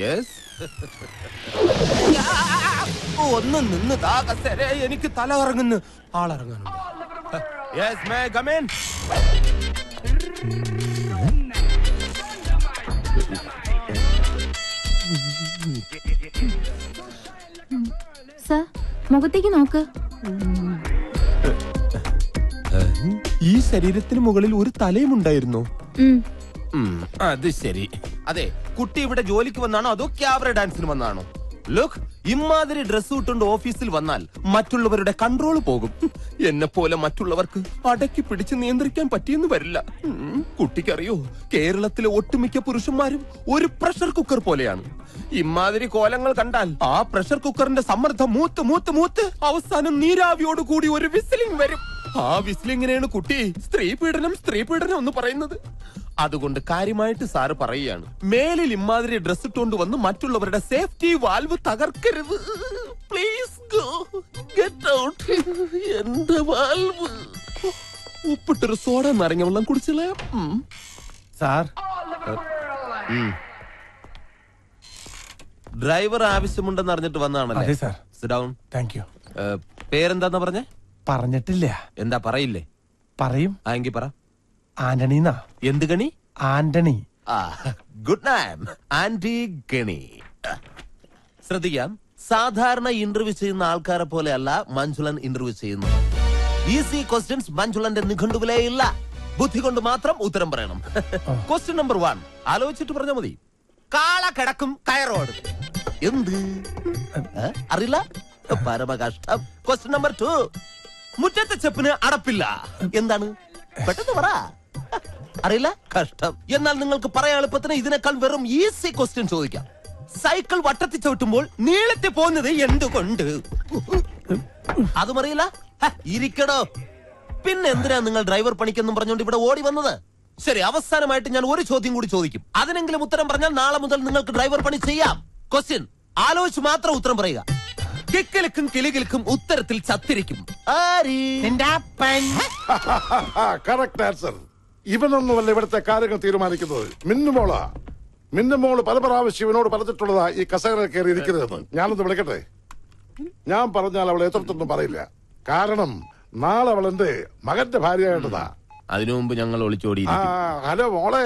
Yes. ഒന്ന് നിന്ന് താ കസേര, എനിക്ക് തല കറങ്ങുന്നു. ആളിറങ്ങുന്നുണ്ട്. Yes may come in. Sir, മുഖത്തേക്ക് നോക്ക്. ഈ ശരീരത്തിന് മുകളിൽ ഒരു തലയും ഉണ്ടായിരുന്നു. അത് ശരി. അതെ, കുട്ടി ഇവിടെ ജോലിക്ക് വന്നാണോ അതോ ക്യാബറ ഡാൻസിന് വന്നാണോ? ലുക്ക്, ഇമാതിരി ഡ്രസ് ഇട്ടുകൊണ്ട് ഓഫീസിൽ വന്നാൽ മറ്റുള്ളവരുടെ കൺട്രോൾ പോകും. എന്നെ പോലെ മറ്റുള്ളവർക്ക് അടക്കി പിടിച്ച് നിയന്ത്രിക്കാൻ പറ്റിയെന്ന് വരില്ല. കുട്ടിക്കറിയോ, കേരളത്തിലെ ഒട്ടുമിക്ക പുരുഷന്മാരും ഒരു പ്രഷർ കുക്കർ പോലെയാണ്. ഇമാതിരി കോലങ്ങൾ കണ്ടാൽ ആ പ്രഷർ കുക്കറിന്റെ സമ്മർദ്ദം മൂത്ത് മൂത്ത് മൂത്ത് അവസാനം നീരാവിയോട് കൂടി ഒരു വിസിലിംഗ് വരും. ആ വിസിലിങ്ങിനെയാണ് കുട്ടി സ്ത്രീ പീഡനം എന്ന് പറയുന്നത്. അതുകൊണ്ട് കാര്യമായിട്ട് സാറ് പറയുകയാണ്, മേലിൽ ഇമാതിരി ഡ്രസ് ഇട്ടുകൊണ്ട് വന്ന് മറ്റുള്ളവരുടെ സേഫ്റ്റി വാൽവ് തകർക്കരുത്. Please go get out. എന്റെ വാൽവ് ഉപ്പിട്ടൊരു സോഡ നിറഞ്ഞ വെള്ളം കുടിച്ചില്ലേ സാർ? ഡ്രൈവർ ആവശ്യമുണ്ടെന്ന് അറിഞ്ഞിട്ട് വന്നതാണല്ലേ? അതെ sir. Sit down. Thank you. പേരെന്താന്ന് പറഞ്ഞേ? പറഞ്ഞിട്ടില്ല. എന്താ പറയില്ലേ? പറയും. എങ്കിൽ പറ. ആന്റണിന്നാ. എന്ത് ഗണി? ആന്റണി. ഗുഡ് നൈം, ആന്റി ഗണി. ശ്രദ്ധിക്കാം, സാധാരണ ഇന്റർവ്യൂ ചെയ്യുന്ന ആൾക്കാരെ പോലെയല്ല മഞ്ജുളൻ ഇന്റർവ്യൂ ചെയ്യുന്നത്. ഈസി ക്വസ്റ്റ്യൻസ് മഞ്ജുളന്റെ നിഘണ്ടുവിലേ ഇല്ല. ബുദ്ധി കൊണ്ട് മാത്രം ഉത്തരം പറയണം. ക്വസ്റ്റ്യൻ നമ്പർ 1 ആലോചിച്ചിട്ട് പറഞ്ഞാൽ മതി. കാള കിടക്കും കയറോട്. എന്ത് അറിയില്ല? പരമകഷ്ടം. ക്വസ്റ്റ്യൻ നമ്പർ 2 മുറ്റത്തെ ചെപ്പിന് അടപ്പില്ല. എന്താണ്? പെട്ടെന്ന് പറ. അറിയില്ല? കഷ്ടം. എന്നാൽ നിങ്ങൾക്ക് പറയാൻ എളുപ്പത്തിന് ഇതിനേക്കാൾ വെറും ഈസി ക്വസ്റ്റ്യൻ ചോദിക്കാം. സൈക്കിൾ വട്ടത്തിൽ ചവിട്ടുമ്പോൾ നീളത്തിൽ പോകുന്നത് എന്തുകൊണ്ട്? അതും അറിയില്ല? ഇരിക്കടോ. പിന്നെ എന്തിനാ നിങ്ങൾ ഡ്രൈവർ പണിക്കെന്നും പറഞ്ഞുകൊണ്ട് ഇവിടെ ഓടി വന്നത്? ശരി, അവസാനമായിട്ട് ഞാൻ ഒരു ചോദ്യം കൂടി ചോദിക്കും. അതിനെങ്കിലും ഉത്തരം പറഞ്ഞാൽ നാളെ മുതൽ നിങ്ങൾക്ക് ഡ്രൈവർ പണി ചെയ്യാം. ക്വസ്റ്റ്യൻ ആലോചിച്ച് മാത്രം ഉത്തരം പറയുക. കിക്കലിക്കും കിളികൾക്കും ഉത്തരത്തിൽ ചത്തിരിക്കും. Correct answer. ഇവനൊന്നുമല്ല ഇവിടുത്തെ കാര്യങ്ങൾ തീരുമാനിക്കുന്നത്. മിന്നുമോള് പല പ്രാവശ്യം ഇവനോട് പറഞ്ഞിട്ടുള്ളതാ ഈ കസേര കയറി ഇരിക്കുന്നതെന്ന്. ഞാനൊന്ന് വിളിക്കട്ടെ? ഞാൻ പറഞ്ഞാൽ അവൾ എത്രത്തൊന്നും പറയില്ല. കാരണം നാളെ അവൾ എന്റെ മകന്റെ ഭാര്യയായിട്ടതാ. അതിനു മുമ്പ് ഞങ്ങൾ ഒളിച്ചോടി. ഹലോ മോളെ,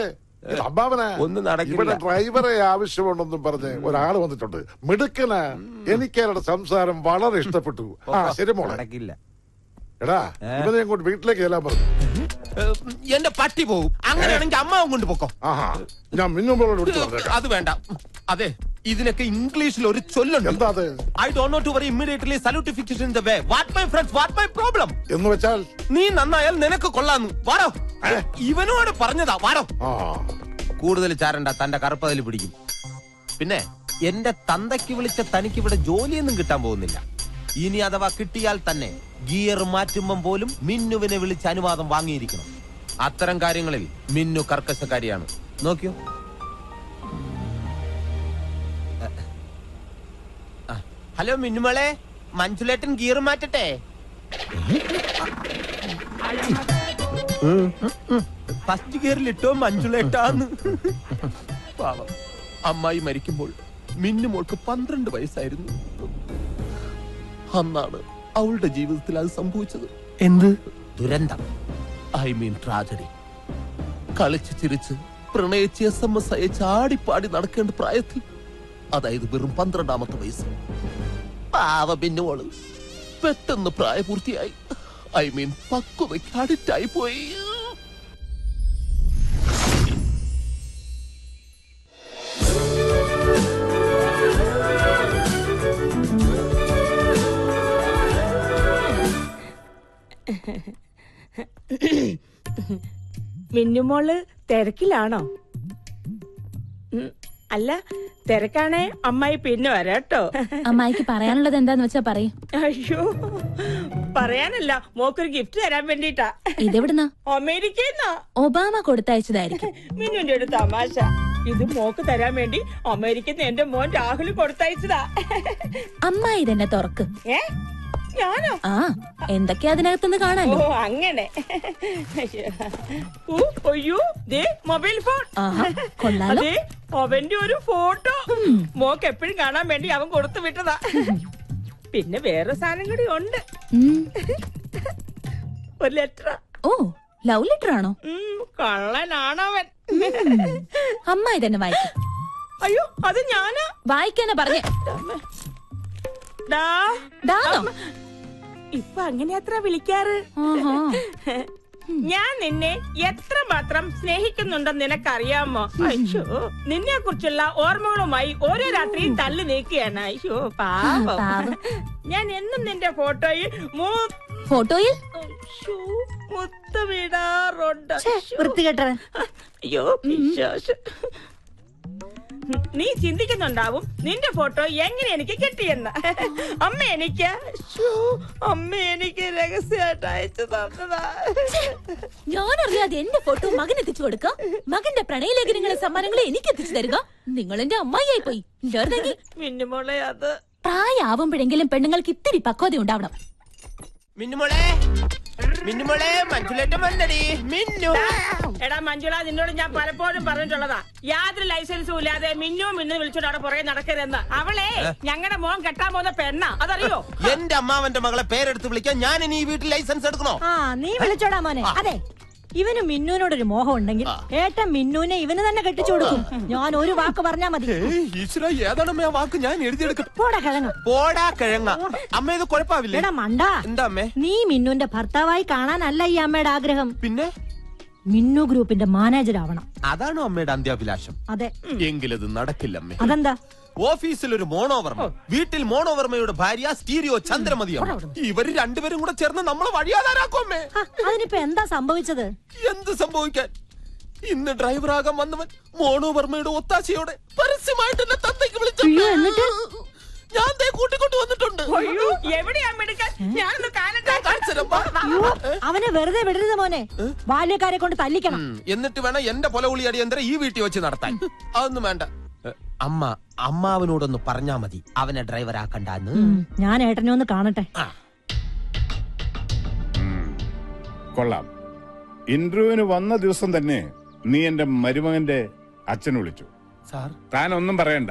ഒന്നും നടക്കില്ല. ഇവിടെ ഡ്രൈവറെ ആവശ്യമുണ്ടെന്നും പറഞ്ഞ് ഒരാള് വന്നിട്ടുണ്ട്. മിടുക്കനാ. എനിക്ക് അവരുടെ സംസാരം വളരെ ഇഷ്ടപ്പെട്ടു. ശരി മോളെ. നടക്കില്ല. എടാ, ഇവനെ അങ്ങോട്ട് വീട്ടിലേക്ക് ചെല്ലാൻ പറഞ്ഞു. എന്റെ പട്ടി പോകും. അങ്ങനെയാണെങ്കിൽ അമ്മാവും കൊണ്ട് പോക്കോ. ഞാൻ മിന്നുമ്പോളോട് വിളിച്ചു പറഞ്ഞേക്കാം. അത് വേണ്ട. അതെ, ഇതിനൊക്കെ ഇംഗ്ലീഷിൽ ഒരു ചൊല്ലുണ്ട്. എന്താ അത്? I don't know to worry immediately salutification in the way. What my friends, what my problem എന്ന് വെച്ചാൽ നീ നന്നായാൽ നിനക്ക് കൊള്ളാന്നു. വാടോ. ഇവനോട് പറഞ്ഞതാ. വാടോ. കൂടുതൽ ചാരണ്ട, തന്റെ കറുപ്പതിൽ പിടിക്കും. പിന്നെ എന്റെ തന്തയ്ക്ക് വിളിച്ച തനിക്ക് ഇവിടെ ജോലിയൊന്നും കിട്ടാൻ പോകുന്നില്ല. ഇനി അഥവാ കിട്ടിയാൽ തന്നെ ഗിയർ മാറ്റുമ്പം പോലും മിന്നുവിനെ വിളിച്ച് അനുവാദം വാങ്ങിയിരിക്കണം. അത്തരം കാര്യങ്ങളിൽ മിന്നു കർക്കശക്കാരിയാണ്. നോക്കിയോ. ഹലോ മിന്നുമോളെ, മഞ്ജുലേട്ടൻ ഗിയർ മാറ്റട്ടെ? ഫസ്റ്റ് ഗിയറിലിട്ടോ മഞ്ജുലേട്ടാന്ന്. പാവം, അമ്മായി മരിക്കുമ്പോൾ മിന്നുമോൾക്ക് 12 വയസ്സായിരുന്നു. അന്നാണ് അവളുടെ ജീവിതത്തിൽ അത് സംഭവിച്ചത്. എന്ത് ദുരന്തം? I mean tragedy. കളിച്ച് ചിരിച്ച് പ്രണയിച്ച് SMS അയച്ച് ആടിപ്പാടി നടക്കേണ്ട പ്രായത്തിൽ, അതായത് വെറും 12ാമത്തെ വയസ്സ്, പാവ പിന്നോള് പെട്ടെന്ന് പ്രായപൂർത്തിയായി. ഐ മീൻ പക്വതയ്ക്ക് അഡിക്റ്റായി പോയി. മിന്നുമോള് തിരക്കിലാണോ? അല്ല, തിരക്കാണേ അമ്മായി പിന്നെ വരാട്ടോ. അമ്മായിക്ക് പറയാനുള്ളത് എന്താന്ന് വെച്ചാ പറയും. അയ്യോ, പറയാനല്ല, മോക്കൊരു ഗിഫ്റ്റ് തരാൻ വേണ്ടിട്ടാ. ഇതെവിടുന്നാ? അമേരിക്കന്നാ. ഒബാമ കൊടുത്തയച്ചതായിരിക്കും. മിന്നുന്റെ ഒരു തമാശ. ഇത് മോക്ക് തരാൻ വേണ്ടി അമേരിക്കന്ന് എന്റെ മോൻ രാഹുൽ കൊടുത്തയച്ചതാ. അമ്മായി തന്നെ തുറക്ക്. ഞാനോ? ആ എന്തൊക്കെയാ അതിനകത്തുനിന്ന് ഓ കാണാലോ. അങ്ങനെ. ഓ, അയ്യോ ദേ മൊബൈൽ ഫോൺ. ആഹാ, കൊള്ളാലോ. അതെ അവന്റെ ഒരു ഫോട്ടോ മോക്ക് എപ്പോഴും കാണാൻ വേണ്ടി അവൻ കൊടുത്തു വിട്ടതാ. പിന്നെ വേറെ സാധനം കൂടി ഉണ്ട്. ഉം. ഒരു ലെറ്റർ. ഓ ലവ് ലെറ്റർ ആണോ? കള്ളനാണവൻ. അമ്മായി തന്നെ വായിക്കും. അയ്യോ അത് ഞാനാ. വായിക്കാനാ പറഞ്ഞേ. ഡാ. ദാന്നോ? ഇപ്പൊ അങ്ങനെ അത്ര വിളിക്കാറ്. ആഹാ. ഞാൻ നിന്നെ എത്രമാത്രം സ്നേഹിക്കുന്നുണ്ടെന്ന് നിനക്കറിയാമോ? അയ്യോ നിന്നെ കുറിച്ചുള്ള ഓർമ്മകളുമായി ഓരോ രാത്രിയും തള്ളി നീക്കുകയാണ്. അയ്യോ പാവം. പാവം. ഞാൻ എന്നും നിന്റെ ഫോട്ടോയിൽ ഫോട്ടോയിൽ മുത്തമിടാറുണ്ട്. വൃത്തികെട്ടവൻ. അയ്യോ പിശാച്. നീ ചിന്തിക്കുന്നുണ്ടാവും നിന്റെ ഫോട്ടോ എങ്ങനെ എനിക്ക് കിട്ടിയെന്ന്. അമ്മ എനിക്ക് രഹസ്യമായിട്ട് അയച്ചു തന്നതാ. ഞാനറിയാതെ എന്റെ ഫോട്ടോ മകൻ എത്തിച്ചു കൊടുക്കാം. മകന്റെ പ്രണയലേഖനങ്ങളെ സമ്മാനങ്ങളെ എനിക്ക് എത്തിച്ചു തരിക. നിങ്ങൾ എന്റെ അമ്മായിയായി പോയി. മിന്നുമോളെ അത് പ്രായമാവുമ്പോഴെങ്കിലും പെണ്ണുങ്ങൾക്ക് ഇത്തിരി പക്വത ഉണ്ടാവണം. മിന്നുമോളെ മഞ്ജുലേട്ടൻ വന്നടി. മിന്നു എടാ മഞ്ജുള, നിന്നോട് ഞാൻ പലപ്പോഴും പറഞ്ഞിട്ടുള്ളതാ യാതൊരു ലൈസൻസും ഇല്ലാതെ മിന്നു വിളിച്ചോണ്ട് അവിടെ പുറകെ നടക്കരുതെന്ന്. അവളെ ഞങ്ങളുടെ മോൻ കെട്ടാൻ പോകുന്ന പെണ്ണാ, അതറിയോ? എന്റെ അമ്മാവന്റെ മകളെ പേരെടുത്ത് വിളിക്കാൻ ഞാൻ ഇനി ഈ വീട്ടിൽ ലൈസൻസ് എടുക്കണോ? ആ നീ വിളിച്ചോടാ മോനെ. അതെ ഇവന് മിന്നുവിനോടൊരു മോഹം ഉണ്ടെങ്കിൽ ഏട്ടൻ മിന്നുവിനെ ഇവന് തന്നെ കെട്ടിച്ചു കൊടുക്കും. ഞാൻ ഒരു വാക്ക് പറഞ്ഞാ മതി. ഈശ്വര ഏതാണമ്മ ആ വാക്ക് ഞാൻ എഴുതിയെടുക്കും. പോടാ കിഴങ്ങ. പോടാ കിഴങ്ങ. അമ്മ ഇത് കുഴപ്പമില്ല. എടാ മണ്ടാ, എന്താ അമ്മേ? നീ മിന്നുവിന്റെ ഭർത്താവായി കാണാനല്ല ഈ അമ്മയുടെ ആഗ്രഹം. പിന്നെ മിന്നു ഗ്രൂപ്പിന്റെ മാനേജർ ആവണം. അതാണോ അമ്മയുടെ അന്ത്യാഭിലാഷം? അതെ. എങ്കിലത് നടക്കില്ല അമ്മേ. അതെന്താ? ഓഫീസിൽ ഒരു മോണോവർമ്മ, വീട്ടിൽ മോണോവർമ്മയുടെ ഭാര്യ സ്റ്റീരിയോ ചന്ദ്രമതിയാണ്. ഇവര് രണ്ടുപേരും കൂടെ ചേർന്ന് നമ്മളെ വഴിയാതാരാക്കും അമ്മേ. അതിനിപ്പോ എന്താ സംഭവിച്ചത്? എന്ത് സംഭവിക്കാൻ? ഇന്ന് ഡ്രൈവറാകാൻ വന്നവൻ മോണോവർമ്മയുടെ ഒത്താശയോടെ പരസ്യമായിട്ട് എന്നെ തന്തയ്ക്ക് വിളിച്ചു. എന്നിട്ട് ഞാൻ ദേ കൂട്ടിക്കൊണ്ട് വന്നിട്ടുണ്ട്. അയ്യോ എവിടെയാ മെടുക്കാൻ? ഞാനൊന്ന് കാണട്ടെ. അവനെ വെറുതെ വിടരുത് മോനെ. ബാല്യക്കാരെ കൊണ്ട് തല്ലിക്കണം. എന്നിട്ട് വേണം എന്റെ പൊലവുളി അടിയന്തരം ഈ വീട്ടിൽ വെച്ച് നടത്താൻ. അതൊന്നും വേണ്ട. അമ്മാവനോടൊന്ന് പറഞ്ഞാ മതി അവനെ ഡ്രൈവറാക്കണ്ടെന്ന്. ഞാൻ ഏട്ടനെ ഒന്ന് കാണട്ടെ. കൊള്ളാം. ഇന്റർവ്യൂവിന് വന്ന ദിവസം തന്നെ നീ എന്റെ മരുമകന്റെ അച്ഛനെ വിളിച്ചു. സാർ താൻ ഒന്നും പറയണ്ട.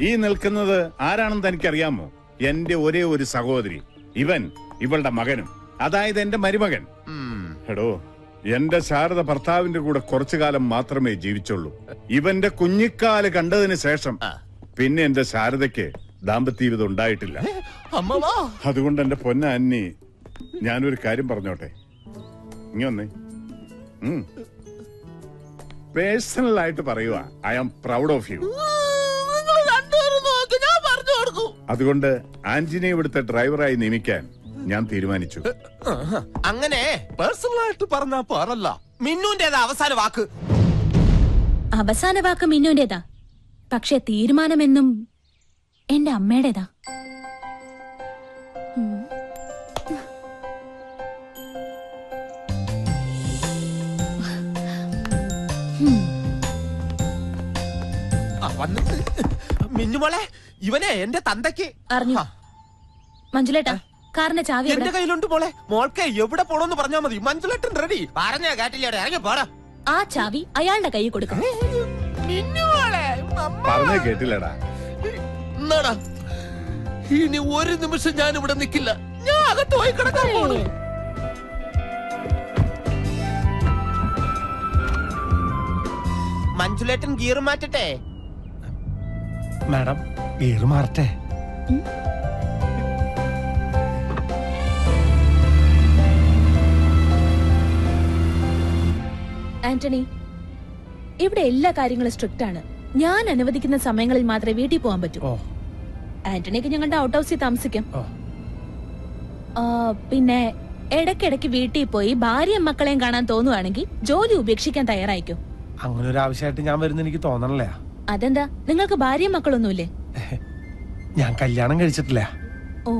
ഈ നിൽക്കുന്നത് ആരാണെന്ന് തനിക്കറിയാമോ? എന്റെ ഒരേ ഒരു സഹോദരി. ഇവളുടെ മകനും, അതായത് എന്റെ മരുമകൻ. എടോ, എന്റെ ശാരദ ഭർത്താവിന്റെ കൂടെ കുറച്ചു കാലം മാത്രമേ ജീവിച്ചുള്ളൂ. ഇവന്റെ കുഞ്ഞിക്കാല് കണ്ടതിന് ശേഷം പിന്നെ എന്റെ ശാരദയ്ക്ക് ദാമ്പത്യജീവിതം ഉണ്ടായിട്ടില്ല. അതുകൊണ്ട് എന്റെ പൊന്ന അന്നി, ഞാനൊരു കാര്യം പറഞ്ഞോട്ടെ. ഇനി വന്നേ. പേഴ്സണൽ ആയിട്ട് പറയുക, I am proud of you. അതുകൊണ്ട് ആന്റിനെ ഇവിടുത്തെ ഡ്രൈവറായി നിയമിക്കാൻ ഞാൻ തീരുമാനിച്ചു. അങ്ങനെ പേഴ്സണൽ ആയിട്ട് പറഞ്ഞാ പോരല്ല. മിന്നുന്റേതാ അവസാന വാക്ക്. അവസാന വാക്ക് മിന്നുന്റേതാ, പക്ഷെ തീരുമാനമെന്നും എന്റെ അമ്മയുടേതാ. മിന്നുമോളെ, ഇവനെ എന്റെ തന്തയ്ക്ക് അറിഞ്ഞു. മഞ്ജുലേട്ടാ, കാറിന്റെ ചാവി എന്റെ കയ്യിലുണ്ട് മോളെ. മോൾക്ക് എവിടെ പോണോന്ന് പറഞ്ഞാ മതി. മഞ്ജുലേട്ടൻ റെഡി. പറഞ്ഞ കേട്ടില്ലേടെ, ഇറങ്ങി പോടാ. ആ ചാവി അയാളുടെ കയ്യിൽ കൊടുക്കും. പറഞ്ഞേ കേട്ടില്ലടാ. എന്നാടാ, ഇനി ഒരു നിമിഷം ഞാൻ ഇവിടെ നിൽക്കില്ല. ഞാൻ അകത്ത് പോയി കിടക്കാൻ പോണു. മഞ്ജുലേട്ടൻ ഗിയർ മാറ്റട്ടെ? മാഡം ഗിയർ മാറട്ടെ? ആന്റണി, ഇവിടെ എല്ലാ കാര്യങ്ങളും സ്ട്രിക്റ്റ് ആണ്. ഞാൻ അനുവദിക്കുന്ന സമയങ്ങളിൽ മാത്രമേ വീട്ടിൽ പോകാൻ പറ്റൂ. ആന്റണിക്ക് ഞങ്ങളുടെ ഔട്ട് ഹൗസിൽ താമസിക്കാം. പിന്നെ ഇടയ്ക്കിടയ്ക്ക് വീട്ടിൽ പോയി ഭാര്യയും മക്കളെയും കാണാൻ തോന്നുവാണെങ്കിൽ ജോലി ഉപേക്ഷിക്കാൻ തയ്യാറായിക്കോ. അങ്ങനെ ഒരു ആവശ്യമായിട്ട് ഞാൻ വരുന്ന എനിക്ക് തോന്നണല്ലേ. അതെന്താ, നിങ്ങൾക്ക് ഭാര്യയും മക്കളൊന്നുമില്ലേ? ഞാൻ കല്യാണം കഴിച്ചിട്ടില്ല. ഓ